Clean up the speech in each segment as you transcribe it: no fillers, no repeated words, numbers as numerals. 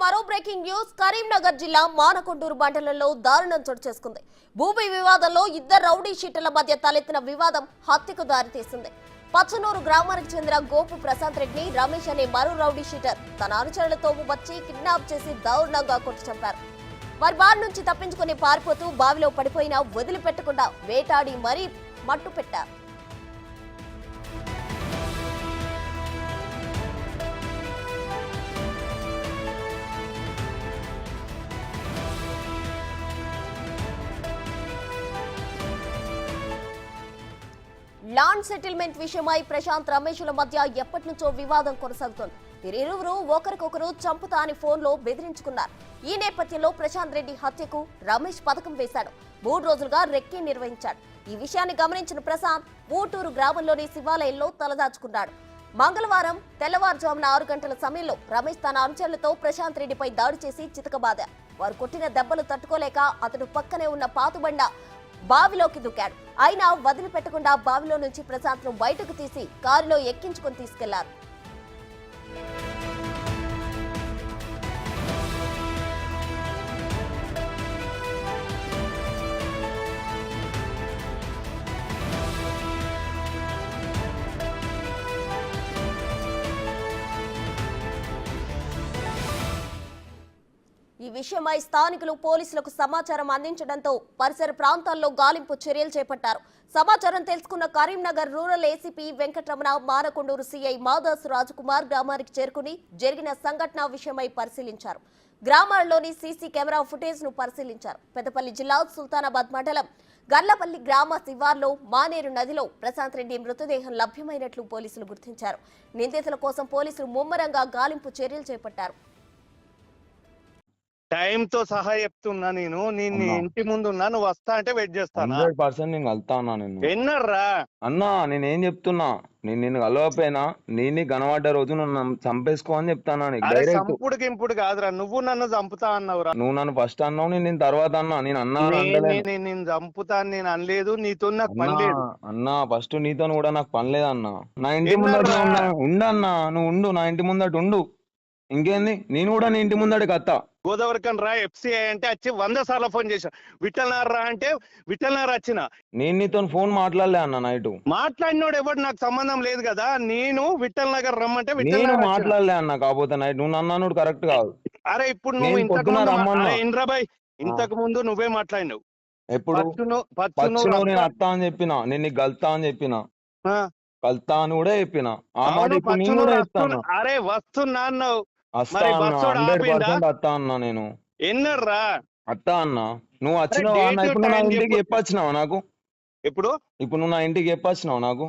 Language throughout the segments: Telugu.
మరో బ్రేకింగ్ న్యూస్. కరీంనగర్ జిల్లా మానకొండూరు మండలంలో దారుణం చోటు చేసుకుంది. భూమి వివాదంలో ఇద్దరు రౌడీ షీటర్ల మధ్య తలెత్తిన వివాదం హత్యకు దారితీసింది. పచ్చనూరు గ్రామానికి చెందిన గోపు ప్రశాంత్ రెడ్డిని రమేష్ అనే మరో రౌడీ షీటర్ తన అనుచరులతో వచ్చి కిడ్నాప్ చేసి దారుణంగా కొట్టి చంపారు. వారి బారి నుంచి తప్పించుకుని పారిపోతూ బావిలో పడిపోయినా వదిలిపెట్టకుండా వేటాడి మరీ మట్టు పెట్టారు. ల్యాండ్ సెటిల్మెంట్ విషయమై ప్రశాంత్ రమేష్ల మధ్య ఎప్పటి నుంచో వివాదం కొనసాగుతోంది. వీరిరువురు ఒకరికొకరు చంపుతా అని ఫోన్లో బెదిరించుకున్నారు. ఈ నేపథ్యంలో ప్రశాంత్ రెడ్డి హత్యకు రమేష్ పథకం వేశాడు. 3 రోజులుగా రెక్కీ నిర్వహించాడు. ఈ విషయాన్ని గమనించిన ప్రశాంత్ ఊటూరు గ్రామంలోని శివాలయంలో తలదాచుకున్నాడు. మంగళవారం తెల్లవారుజామున 6 గంటల సమయంలో రమేష్ తన అనుచరులతో ప్రశాంత్ రెడ్డిపై దాడి చేసి చితకబాదారు. వారు కొట్టిన దెబ్బలు తట్టుకోలేక అతడు పక్కనే ఉన్న పాతుబండ బావిలోకి దూకాడు. అయినా వదిలిపెట్టకుండా బావిలో నుంచి ప్రశాంత్ ను బయటకు తీసి కారులో ఎక్కించుకొని తీసుకెళ్లారు. ఈ విషయమై స్థానికులు పోలీసులకు సమాచారం అందించడంతో పరిసర ప్రాంతాల్లో గాలింపు చర్యలు చేపట్టారు. సమాచారం తెలుసుకున్న Karimnagar rural ACP Venkataramana, Manakondur CI Madas Rajkumar గ్రామానికి చేరుకుని జరిగిన సంఘటన విషయమై పరిశీలించారు. గ్రామాల్లోని సీసీ కెమెరా ఫుటేజ్ ను పరిశీలించారు. పెద్దపల్లి జిల్లా సుల్తానాబాద్ మండలం గర్లపల్లి గ్రామ శివార్లో మానేరు నదిలో ప్రశాంత్ రెడ్డి మృతదేహం లభ్యమైనట్లు పోలీసులు గుర్తించారు. నిందితుల కోసం పోలీసులు ముమ్మరంగా గాలింపు చర్యలు చేపట్టారు. టైం తో సహా చెప్తున్నా నేను ఇంటి ముందు ఉన్నా, నువ్వు వస్తా అంటే వెయిట్ చేస్తాను. 100% నేను కలుతా అన్నా. నేను ఎన్నర్రా అన్నా, నేనేం చెప్తున్నా, నేను నిన్ను కలవపోయినా నేను కనబడ్డ రోజు నువ్వు చంపేసుకో అని చెప్తానా నీకు డైరెక్ట్. చంపుడు గింపుడు కాదురా, నువ్వు నన్ను చంపుతా అన్నావురా. నువ్వు నన్ను ఫస్ట్ అన్నావు, నేను తర్వాత అన్నా. నేను అన్నా నేను చంపుతా అని నేను అనలేదు, నీతో నాకు పని లేదు అన్నా. ఫస్ట్ నీతో కూడా నాకు పని లేదన్నా. నా ఇంటి ముందట ఉండన్నా, నువ్వు ఉండు, నా ఇంటి ముందట ఉండు. ఇంకేంది, నేను కూడా నీ ఇంటి ముందడికి వస్తా. గోదావరికన్ రా ఎఫ్సిఐ అంటే వచ్చి 100 సార్లు ఫోన్ చేశా. విఠల్నార్ రా అంటే విఠల్నార్ వచ్చిన. నేను నీతో ఫోన్ మాట్లాడలే అన్న. నైట్ మాట్లాడినోడు ఎవరు నాకు సంబంధం లేదు కదా. నేను విఠల్ నగర్ రమ్మంటే నేను మాట్లాడలే అన్న. కాకపోతే నైట్ నువ్వు అన్నాడు కరెక్ట్ కాదు. అరే ఇప్పుడు నువ్వు ఇంద్రాబాయ్ ఇంతకు ముందు నువ్వే మాట్లాడినావు. ఎప్పుడు నేను అత్తా అని చెప్పిన, నేను నీకు గల్తా అని చెప్పిన, కల్తా అని కూడా చెప్పిన. ఆ మాట ఇప్పుడు నేను కూడా చెప్తాను. అరే వస్తున్నా అన్నావు. 100% అత్తా అన్నా. నేను ఎన్నర్రా అత్తా అన్నా. నువ్వు వచ్చినావు అన్న. ఇప్పుడు నా ఇంటికి చెప్పొచ్చినావు నాకు. ఇప్పుడు నువ్వు నా ఇంటికి చెప్పొచ్చినావు నాకు.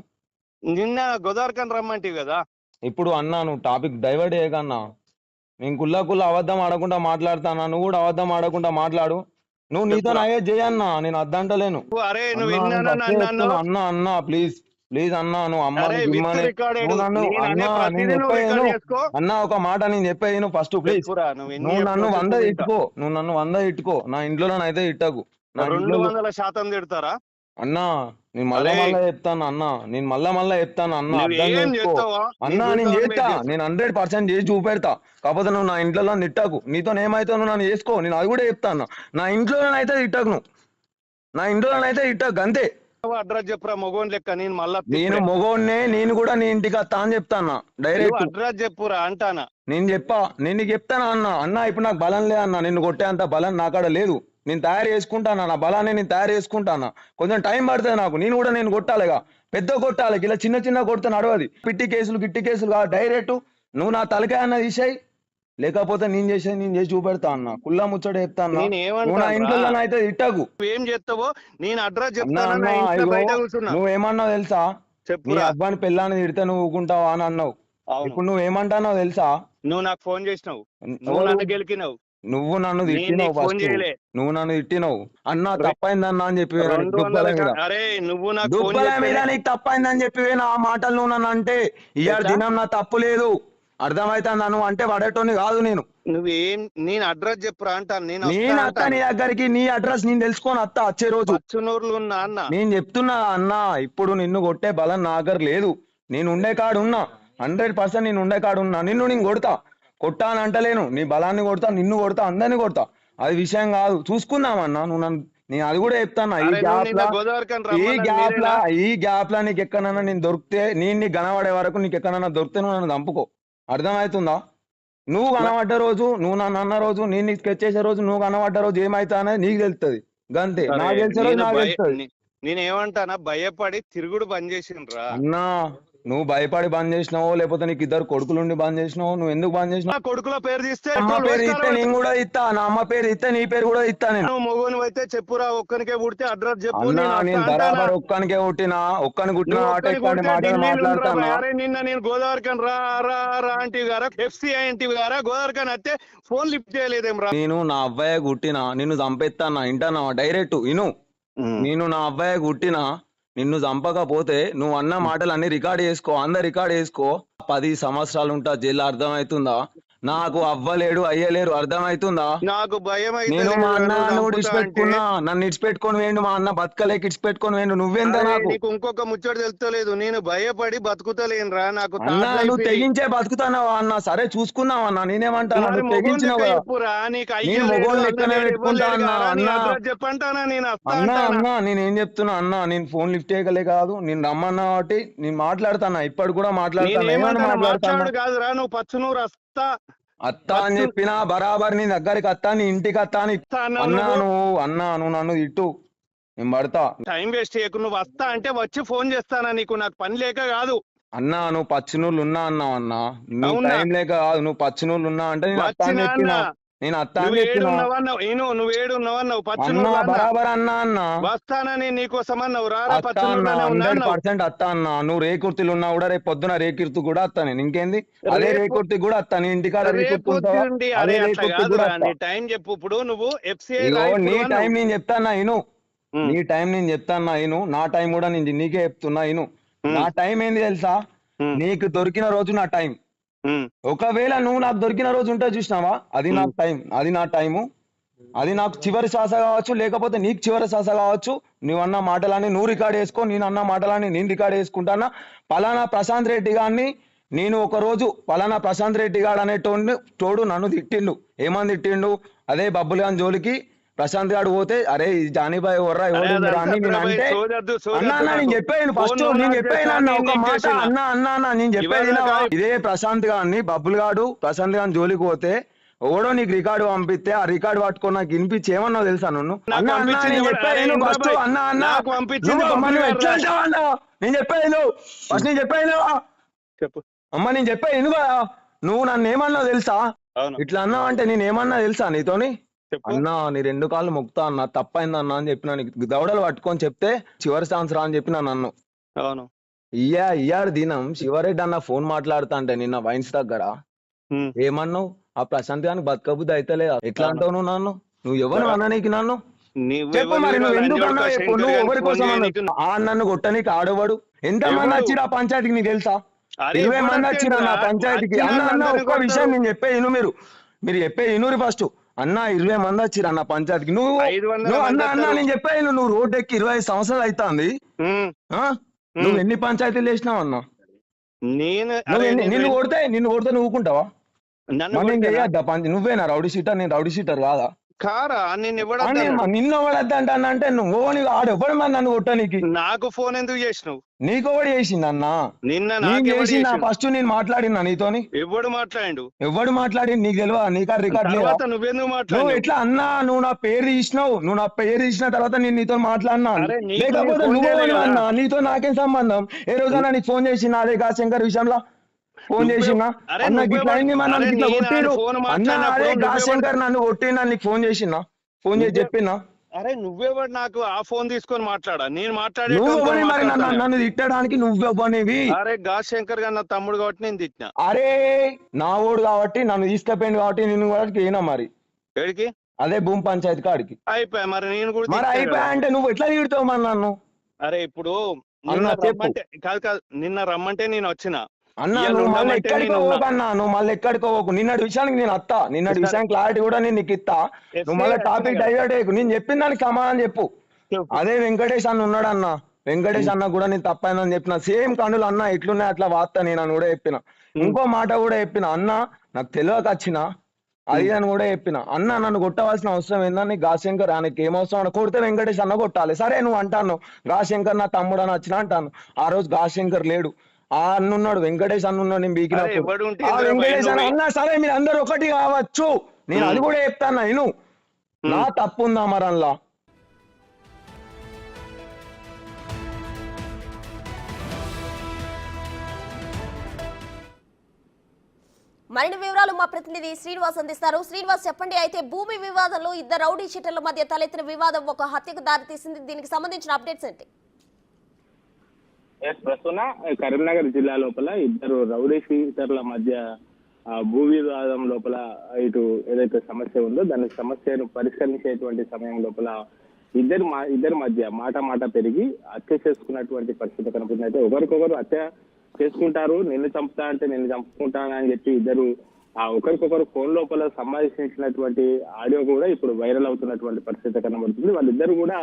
నిన్న గోదావరికన్ రమ్మంటివి కదా. ఇప్పుడు అన్నా, నువ్వు టాపిక్ డైవర్ట్ చేయకన్నా. నేను కుల్లా అబద్ధం ఆడకుండా మాట్లాడతానా, నువ్వు కూడా అబద్ధం ఆడకుండా మాట్లాడు. నువ్వు నీతో అయ్యే చేయన్నా, నేను అద్దంటలేను. అరే నువ్వు అన్నా ప్లీజ్ అన్నా. నువ్వు అమ్మ అన్నా ఒక మాట నేను చెప్పేది ఫస్ట్ ప్లీజ్. నువ్వు నన్ను 100 ఇట్టుకో. నా ఇంట్లోనైతే ఇట్టకు. నా 200% తిడతారా అన్నా? నేను మళ్ళా చెప్తాను అన్నా. నేను మళ్ళా చెప్తాను అన్నా. అర్థం చేసుకో అన్నా. నేను చేస్తా, నేను 100% చేసి చూపెడతా. కాకపోతే నువ్వు నా ఇంట్లో తిట్టకు. నీతో ఏమైతే నువ్వు నన్ను చేసుకో. నేను అది కూడా చెప్తా అన్నా. నా ఇంట్లోనైతే తిట్టకు. నువ్వు నా ఇంట్లోనైతే ఇట్టకు, అంతే. అడ్రస్ చెప్పురా మొగోన్ లెక్క. నేను మళ్ళా నేను మొగోన్నే, నేను కూడా నీ ఇంటికి వస్తా అని చెప్తాను. డైరెక్ట్ అడ్రస్ చెప్పురా అంటానా. నేను నీకు చెప్తానా అన్నా. ఇప్పుడు నాకు బలం లే అన్నా. నిన్ను కొట్టేంత బలం నాకాడ లేదు. నేను తయారు చేసుకుంటానా, నా బలాన్ని నేను తయారు చేసుకుంటానా. కొంచెం టైం పడుతుంది నాకు. నేను కొట్టాలిగా, పెద్ద కొట్టాలి. ఇలా చిన్న కొడితే నడవది. గిట్టి కేసులు కాదు. డైరెక్ట్ నువ్వు నా తలకాయ అన్న తీసేయి, లేకపోతే నేను చేసి చూపెడతా అన్న. కుల్లా ముచ్చట చెప్తా అన్న. నా ఇంట్లో అయితే ఇట్టకు. ఏం చేస్తావో నేను అడ్రస్ చెప్తాను. నువ్వేమన్నావు తెలుసా? నీ అబ్బాని పెళ్ళాన్ని తిడితే నువ్వు ఊకుంటావా అని అన్నావు. ఇప్పుడు నువ్వేమంటావు తెలుసా? నువ్వు నాకు ఫోన్ చేసినావు, నువ్వు నన్ను గెలికినావు. నువ్వు నన్ను తిట్టినావు. ఫస్ట్ నువ్వు నన్ను తిట్టినావు అన్నా. తప్పైందన్నా అని చెప్పి దుబ్బల మీద నీకు తప్పైందని చెప్పి నా మాటలు నువ్వు నన్ను అంటే ఇవాళ దినం నా తప్పు లేదు. అర్థమైతుందా? నువ్వు అంటే పడేటోని కాదు. నేను అడ్రస్ చెప్పురా అంటాను. నేను అత్త నీ దగ్గరికి. నీ అడ్రస్ నేను తెలుసుకొని అత్త వచ్చే రోజు. నేను చెప్తున్నా అన్నా, ఇప్పుడు నిన్ను కొట్టే బలం నా దగ్గర లేదు. నేను ఉండే కాడు ఉన్నా, 100% నేను ఉండే కాడు ఉన్నా. నేను కొడతా. కొట్టా అని అంటలేను, నీ బలాన్ని కొడతా, నిన్ను కొడతా, అందరిని కొడతా, అది విషయం కాదు. చూసుకుందామన్నా, నువ్వు నన్ను, నేను అది కూడా చెప్తాను. ఈ అరే నువ్వు గ్యాప్ నిన్న లా గోదావరికని ఈ రమ్మన్నది గ్యాప్ లా మీరేనా? ఈ గ్యాప్ లా నీకు ఎక్కడన్నా నేను దొరికితే, నీకు కనబడే వరకు నీకు ఎక్కడన్నా దొరికితే నువ్వు నన్ను చంపుకో. అర్థమవుతుందా? నువ్వు కనబడ్డ రోజు, నువ్వు నన్ను అన్న రోజు, నేను నీకు స్కెచ్ చేసే రోజు, నువ్వు కనబడ్డ రోజు ఏమైతా అనేది నీకు తెలుస్తుంది. గంతే, సరే, నాకు తెలిసే రోజు నాకు తెలుస్తుంది. నేనేమంటానా, భయపడి తిరుగుడు బంద్ చేసిండ్రా. అన్నా, నువ్వు భయపడి బంద్ చేసినావో, లేకపోతే నీకు ఇద్దరు కొడుకులుండి బంద్ చేసినావో, నువ్వు ఎందుకు బంద్ చేసినావు? నా కొడుకుల పేరు తీస్తే అమ్మ ఇప్పుడు పేరు ఇస్తే నమస్కారం నేను కూడా ఇస్తా, నా అమ్మ పేరు ఇస్తే నీ పేరు కూడా ఇస్తా నేను. నువ్వు మొగుని అయితే చెప్పురా, ఒక్కనికే పుడితే అడ్రస్ చెప్పు. అన్నా, నేను వస్తా బరాబర్ అంటానా? ఒక్కనికే పుట్టినా, ఒక్కని పుట్టిన నువ్వు ఆట ఒక్కనికి ఇట్లాంటి కొడితే మాటలు ఢిల్లీలో మాట్లాడతాను. ఉండరా? అరే నిన్న నేను గోదావరికని రా రా రా అంటివి గారా, ఎఫ్సిఐ అంటివి గారా, గోదావరికని అయితే ఫోన్ లిఫ్ట్ చేయలేదేం రా? నేను నా అబ్బాయి గుట్టినా, నిన్ను చంపేస్తానా, ఇంటన్నా డైరెక్ట్ ఇను. నేను నా అబ్బాయి గుట్టినా, నిన్ను చంపకపోతే నువ్వు అన్న మాటలు అన్ని రికార్డ్ చేసుకో, అందరు రికార్డ్ చేసుకో. 10 సంవత్సరాలు ఉంటా జైలు, అర్థమవుతుందా? నాకు అవ్వలేడు, అయ్యలేరు, అర్థమవుతుందా? నాకు భయం అయితే నేను మా అన్న చంపుతా ఇడిచిపెట్టుకున్నా, అంటే. నన్ను ఇడిచిపెట్టుకొని వేయండు, మా అన్న బతకలేక ఇడిచిపెట్టుకొని వేయండు, నువ్వెంత అరే, నాకు? నీకు ఇంకొక ముచ్చట తెలుస్తలేదు, నేను భయపడి బతుకుతలేనురా. నాకు అన్న తాత నువ్వు అయిపోయి. తెగించే బతుకుతున్నావా అన్న? సరే చూసుకుందాం అన్న, నేనేమంటాను, మరి నువ్వు మొగోని తెగించినావు లెక్క కదా. చెప్పురా, నీకు నేను అయ్యలేడు, మొగోని లెక్కనే అన్నలేడు, పెట్టుకుంటా ఇవ్వలేడు అన్న. గారా, నీ అన్న అడ్రస్ చెప్పంటానా, నేను వస్తా అన్న అంటానా? అన్న నేనేం చెప్తున్నా అన్న, నేను ఫోన్ లిఫ్ట్ చేయగలే కాదు, నేను రమ్మన్నా కాబట్టి నేను మాట్లాడతానా, ఇప్పటి కూడా మాట్లాడతాను. ఏమని నేనేమంటాను, మాట్లాడతాను? మాట్లాడు కాదురా, నువ్వు పచ్చనూరు వస్తా అత్త అని చెప్పినా బరాబర్ నీ దగ్గరికి అత్తా, నీ ఇంటికి అత్తా అని అన్నావు అన్నా. నువ్వు. నువ్వు నన్ను ఇట్టు, నేను పడతా. టైం వేస్ట్ చేయకు, నువ్వు వస్తా అంటే వచ్చి ఫోన్ చేస్తానా నీకు, నాకు పని లేక కాదు. అన్నా నువ్వు పచ్చినూళ్ళు ఉన్నా అన్నావు అన్న, నువ్వు అవునా? టైం లేక కాదు, నువ్వు పచ్చినూళ్ళు ఉన్నా అంటే నేను అత్తా అని వచ్చినా చెప్పినా, అన్నా. నేను అత్తా అని నువ్వు చెప్పినా. ఏడున్నావన్నావు, నువ్వు ఏడున్నావన్నావు, అన్నా పచ్చనూరు అన్నా. బరాబర్ అన్నా అన్న, వస్తానని నీకోసం అన్నావు, రారా అత్త అన్న, పచ్చనూరులోనే ఉన్నా అన్నావు. 100% అత్త అన్న. నువ్వు రేకుర్తిలు ఉన్నా కూడా రేపు పొద్దున రేకుర్తి కూడా అత్తా నేను. ఇంకేంది, అదే రేపు- రేకుర్తి కూడా అత్తా, నీ ఇంటికాడ రేకుర్తి రేపు ఉంటావా? ఉంది, అదే అరే అట్లా రేకుర్తి కాదు కూడా రా, అత్తా. నీ టైం చెప్పు. ఇప్పుడు నువ్వు ఎఫ్సిఐ ఇగో నీ టైం నేను చెప్తానా ఇను, నీ టైం నేను చెప్తానా ఇను, నా టైం కూడా నేను నీకే చెప్తున్నా ఇను. నా టైం ఏంది తెలుసా? నీకు దొరికిన రోజు నా టైం. ఒకవేళ నువ్వు నాకు దొరికిన రోజు ఉంటే చూసినావా, అది నాకు టైం, అది నా టైము, అది నాకు చివరి శ్వాస కావచ్చు, లేకపోతే నీకు చివరి శ్వాస కావచ్చు. నువ్వు అన్న మాటలని నువ్వు రికార్డ్ చేసుకో, నేను అన్న మాటలని నేను రికార్డ్ చేసుకుంటానా. పలానా ప్రశాంత్ రెడ్డి గారిని నేను ఒక రోజు, పలానా ప్రశాంత్ రెడ్డి గారు అనేటోడు తోడు నన్ను తిట్టిండు. ఏమని తిట్టిండు? అదే బబ్బులు గాని జోలికి ప్రశాంత్ గారు పోతే, అరే జానీబాయ్ ఎవర్రా ఎవడురా అని నేను అంటే, అన్న అన్న నేను చెప్పాను ఫస్ట్, నేను చెప్పాను అన్న ఒక మాట, అన్న అన్న అన్న నేను చెప్పేది ఇదే ప్రశాంత్ గారిని, బబ్బులు గాడు ప్రశాంత్ గారిని జోలికి పోతే ఓడో నీకు రికార్డు పంపిస్తే ఆ రికార్డు పట్టుకొని నాకు వినిపించి ఏమన్నావు తెలుసా నువ్వు? అన్న అన్న నేను చెప్పాను ఫస్ట్, అన్న అన్న నువ్వు ఎట్లా అంటావు అన్న? నేను చెప్పాను ఫస్ట్, నేను చెప్పాను చెప్పు. అమ్మ, నేను చెప్పాను కదా, నువ్వు నన్ను ఏమన్నావు తెలుసా? ఇట్లా అన్నావు అంటే నేను ఏమన్నా తెలుసా నీతోని? అన్నా నీ 2 కాళ్ళు మొక్కుతా అన్న, తప్పైందన్నా అని చెప్పినా, నీకు దవడలు పట్టుకొని చెప్తే చివరి ఛాన్స్ రా అని చెప్పినా నన్ను. అవును. ఇయ్యాడు దినం శివరెడ్డి అన్న ఫోన్ మాట్లాడుతా అంటే నిన్న వైన్స్ దగ్గర ఏమన్నావు? ఆ ప్రశాంత్ గానికి బతకబుద్ధి అయితే లేదా? ఎట్లా అంటావు నువ్వు నన్ను? నువ్వు ఎవరు అన్న నీకు నన్ను? చెప్పు మరి, నువ్వు ఎందుకు అన్నావు చెప్పు, నువ్వు ఎవరి కోసం అన్నావు? ఆ నన్ను కొట్టనీకి ఆడవాడు ఎంత మంది వచ్చిరా పంచాయతీకి నీకు తెలుసా? 20 మంది వచ్చిరా నా పంచాయతీకి. అన్న అన్న ఒక్క విషయం నేను చెప్పే ఇను, మీరు చెప్పే ఇనురి ఫస్ట్. అన్న 20 మంది వచ్చిరా నా పంచాయతీకి. నువ్వు అన్న అన్న నేను చెప్పాను, నువ్వు రోడ్ ఎక్కి 25 సంవత్సరాలు అవుతుంది. నువ్వు ఎన్ని పంచాయతీలు వేసినావు అన్న? నిన్ను కొడితే నువ్వు ఊకుంటావా? నేను చేయద్దా నువ్వేనా రౌడీ షీటర్? నేను రౌడీ షీటర్ కాదా? కారా, నిన్ను ఎవడద్దా అంటే నువ్వు ఆడు ఎవడు మరి నన్ను కొట్టనీకి? నాకు ఫోన్ ఎందుకు చేసినావు? నీకు ఎవడు చేసింది అన్న? నిన్న చేసిందా? ఫస్ట్ నేను మాట్లాడినా నీతోని? ఎవడు మాట్లాడు? ఎవడు మాట్లాడి నీకు తెలియదా? నీకా రికార్డ్ లేదా? నువ్వెందుకు మాట్లాడు? నువ్వు ఎట్లా అన్నా, నువ్వు నా పేరు తీసినావు, నువ్వు నా పేరు తీసిన తర్వాత నేను నీతో మాట్లాడినా, లేకపోతే నువ్వు అన్నా, నీతో నాకేం సంబంధం? ఏ రోజైనా నీకు ఫోన్ చేసినా అదే శంకర్ విషయంలో ఫోన్ చేసినా? అన్న గిట్లా అయింది మన ఇట్లా కొట్టిరు అన్న, అదే శంకర్ నన్ను కొట్టినా, నీకు ఫోన్ చేసినా, ఫోన్ చేసి చెప్పినా? అరే నువ్వెవడు నాకు ఆ ఫోన్ తీసుకొని మాట్లాడా? నేను మాట్లాడే మరి నన్ను తిట్టడానికి నువ్వెవ్వనివి? అరే శంకర్ గారు నా తమ్ముడు కాబట్టి నేను తిట్టినా. అరే నా ఓడు కాబట్టి నన్ను తీసుకపోయింది కాబట్టి నేను కూడా అయినా మరి ఎడికి? అదే భూమి పంచాయతీ కాడికి అయిపోయా. మరి నేను కూడా మరి అయిపోయా అంటే నువ్వు ఎట్లా తిడతావు మరి నన్ను? అరే ఇప్పుడు కాదు, నిన్న రమ్మంటే నేను వచ్చిన. అన్న నువ్వు మళ్ళీ ఎక్కడికి పోకన్నా, నువ్వు మళ్ళీ ఎక్కడికి పోకు. నిన్నటి విషయానికి నేను అత్తా, నిన్నటి విషయం క్లారిటీ కూడా నేను నీకు ఇస్తా. నువ్వు మళ్ళీ టాపిక్ డైవర్ట్ అయ్యకు. నేను చెప్పిన దానికి సమాధానం చెప్పు. అదే వెంకటేష్ అన్న ఉన్నాడన్న, వెంకటేష్ అన్న కూడా నేను తప్పైందని చెప్పిన, సేమ్ కనులు అన్న ఎట్లున్నాయి అట్లా వార్త నేను అని కూడా చెప్పిన. ఇంకో మాట కూడా చెప్పిన, అన్న నాకు తెలియక వచ్చిన అది అని కూడా చెప్పిన. అన్న నన్ను కొట్టవలసిన అవసరం ఏందని గాశంకర్ ఆయనకి ఏమవసరం అని కొడితే వెంకటేష్ అన్న కొట్టాలి. సరే నువ్వు అంటాను గాశంకర్ నా తమ్ముడు అని వచ్చిన అంటాను. ఆ రోజు గాశంకర్ లేడు, ఆ అన్నున్నాడు, వెంకటేష్ అన్నున్నాడు. నేను బీకినప్పుడు ఆ వెంకటేష్ అన్న అన్నా సరే మీరు అందరు ఒకటి కావచ్చు, నేను అది కూడా చెప్తాను. నేను నా తప్పు ఉందా మరల్లా? మరిన్ని వివరాలు మా ప్రతినిధి శ్రీనివాస్ అందిస్తారు. శ్రీనివాస్ చెప్పండి, అయితే భూమి వివాదంలో ఇద్దరు రౌడీ షీటర్ల మధ్య తలెత్తిన వివాదం ఒక హత్యకు దారితీసింది. దీనికి సంబంధించిన అప్డేట్స్ ఏంటి? ప్రస్తుతం కరీంనగర్ జిల్లా లోపల ఇద్దరు రౌడీ షీటర్ల మధ్య భూ వివాదం లోపల ఇటు ఏదైతే సమస్య ఉందో దాని సమస్యను పరిష్కరించేటువంటి సమయం లోపల ఇద్దరి మధ్య మాట పెరిగి హత్య చేసుకున్నటువంటి పరిస్థితి కనపడింది. అయితే ఒకరికొకరు హత్య చేసుకుంటారు, నిన్ను చంపుతా అంటే నేను చంపుకుంటాను అని చెప్పి ఇద్దరు ఒకరికొకరు ఫోన్ లోపల సంభాషించినటువంటి ఆడియో కూడా ఇప్పుడు వైరల్ అవుతున్నటువంటి పరిస్థితి కనబడుతుంది. వాళ్ళిద్దరు కూడా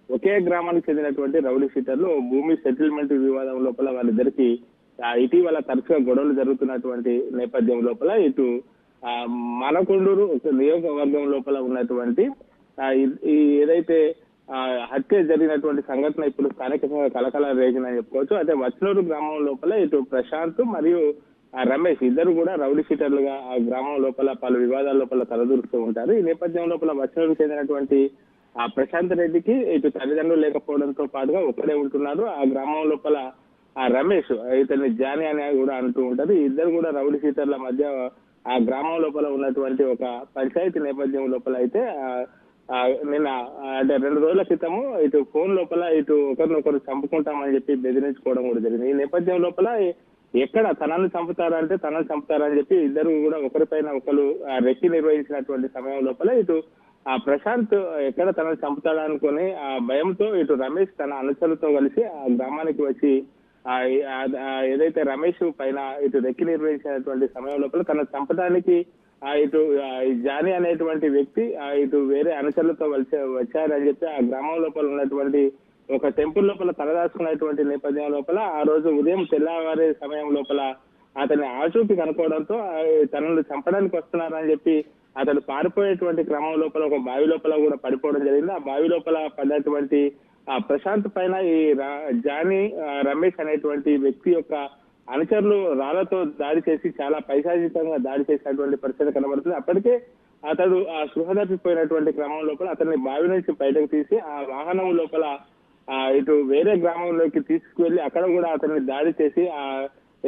ఒకే గ్రామానికి చెందినటువంటి రౌడీ షీటర్లు. భూమి సెటిల్మెంట్ వివాదం లోపల వాళ్ళిద్దరికి ఇటీవల తరచుగా గొడవలు జరుగుతున్నటువంటి నేపథ్యం లోపల ఇటు మానకొండూరు నియోజకవర్గం లోపల ఉన్నటువంటి ఏదైతే హత్య జరిగినటువంటి సంఘటన ఇప్పుడు స్థానికంగా కలకల రేగిందని చెప్పుకోవచ్చు. అయితే వచ్నూరు గ్రామం లోపల ఇటు ప్రశాంత్ మరియు రమేష్ ఇద్దరు కూడా రౌడీ షీటర్లుగా ఆ గ్రామం లోపల పలు వివాదాల లోపల తలదూరుస్తూ ఉంటారు. ఈ నేపథ్యం లోపల వచ్నూరుకు చెందినటువంటి ప్రశాంత్ రెడ్డికి ఇటు తల్లిదండ్రులు లేకపోవడంతో పాటుగా ఒక్కడే ఉంటున్నారు. ఆ గ్రామం లోపల రమేష్ ఇతన్ని జాని అని కూడా అంటూ ఉంటారు. ఇద్దరు కూడా రౌడీ షీటర్ల మధ్య ఆ గ్రామం లోపల ఉన్నటువంటి ఒక పంచాయతీ నేపథ్యం లోపల అయితే నిన్న అంటే 2 రోజుల క్రితము ఇటు ఫోన్ లోపల ఇటు ఒకరినొకరు చంపుకుంటామని చెప్పి బెదిరించుకోవడం కూడా జరిగింది. ఈ నేపథ్యం లోపల ఎక్కడ తనను చంపుతారంటే తనను చంపుతారని చెప్పి ఇద్దరు కూడా ఒకరిపైన ఒకరు రెక్కి నిర్వహించినటువంటి సమయం లోపల ఇటు ప్రశాంత్ ఎక్కడ తనను చంపుతాడనుకుని ఆ భయంతో ఇటు రమేష్ తన అనుచరులతో కలిసి ఆ గ్రామానికి వచ్చి ఏదైతే రమేష్ పైన ఇటు రెక్కి నిర్వహించినటువంటి సమయం లోపల తనను చంపడానికి ఇటు జానీ అనేటువంటి వ్యక్తి ఇటు వేరే అనుచరులతో వచ్చారని చెప్పి ఆ గ్రామం లోపల ఉన్నటువంటి ఒక టెంపుల్ లోపల తలదాచుకున్నటువంటి నేపథ్యం లోపల ఆ రోజు ఉదయం తెల్లవారే సమయం లోపల అతని ఆచూకీ కనుక్కోవడంతో తనను చంపడానికి వస్తున్నారని చెప్పి అతడు పారిపోయేటువంటి క్రమం లోపల ఒక బావి లోపల కూడా పడిపోవడం జరిగింది. ఆ బావి లోపల పడ్డటువంటి ప్రశాంత్ పైన ఈ జానీ రమేష్ అనేటువంటి వ్యక్తి యొక్క అనుచరులు రాళ్లతో దాడి చేసి చాలా పైశాచికంగా దాడి చేసినటువంటి పరిస్థితి కనబడుతుంది. అప్పటికే అతడు స్పృహ తప్పిపోయినటువంటి క్రమం లోపల అతన్ని బావి నుంచి బయటకు తీసి ఆ వాహనం లోపల ఇటు వేరే గ్రామంలోకి తీసుకువెళ్లి అక్కడ కూడా అతన్ని దాడి చేసి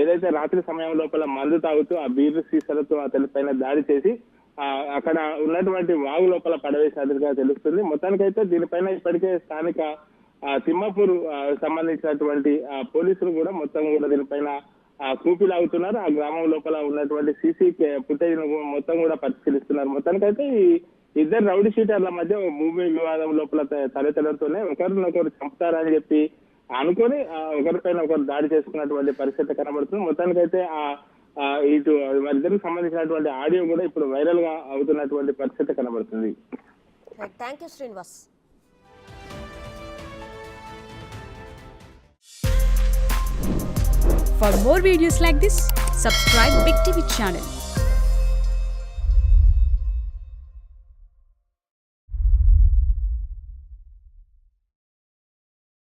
ఏదైతే రాత్రి సమయం లోపల మందు తాగుతూ ఆ బీరు సీసాలతో అతని పైన దాడి చేసి అక్కడ ఉన్నటువంటి వాగు లోపల పడవేసినట్టుగా తెలుస్తుంది. మొత్తానికైతే దీనిపైన ఇప్పటికే స్థానిక తిమ్మాపూర్ సంబంధించినటువంటి పోలీసులు కూడా మొత్తం కూడా దీనిపైన కూపిలాగుతున్నారు. ఆ గ్రామం లోపల ఉన్నటువంటి సీసీ ఫుటేజ్ మొత్తం కూడా పరిశీలిస్తున్నారు. మొత్తానికైతే ఈ ఇద్దరు రౌడీ షీటర్ల మధ్య భూమి వివాదం లోపల తలెత్తడంతోనే ఒకరినొకరు చంపుతారని చెప్పి అనుకొని ఒకరిపైన ఒకరు దాడి చేసుకున్నటువంటి పరిస్థితి కనబడుతుంది. మొత్తానికైతే ఇటు వారిద్దరికి సంబంధించినటువంటి ఆడియో కూడా ఇప్పుడు వైరల్ గా అవుతున్నటువంటి పరిస్థితి కనబడుతుంది. Thank you Srinivas. For more videos like this, subscribe Big TV channel.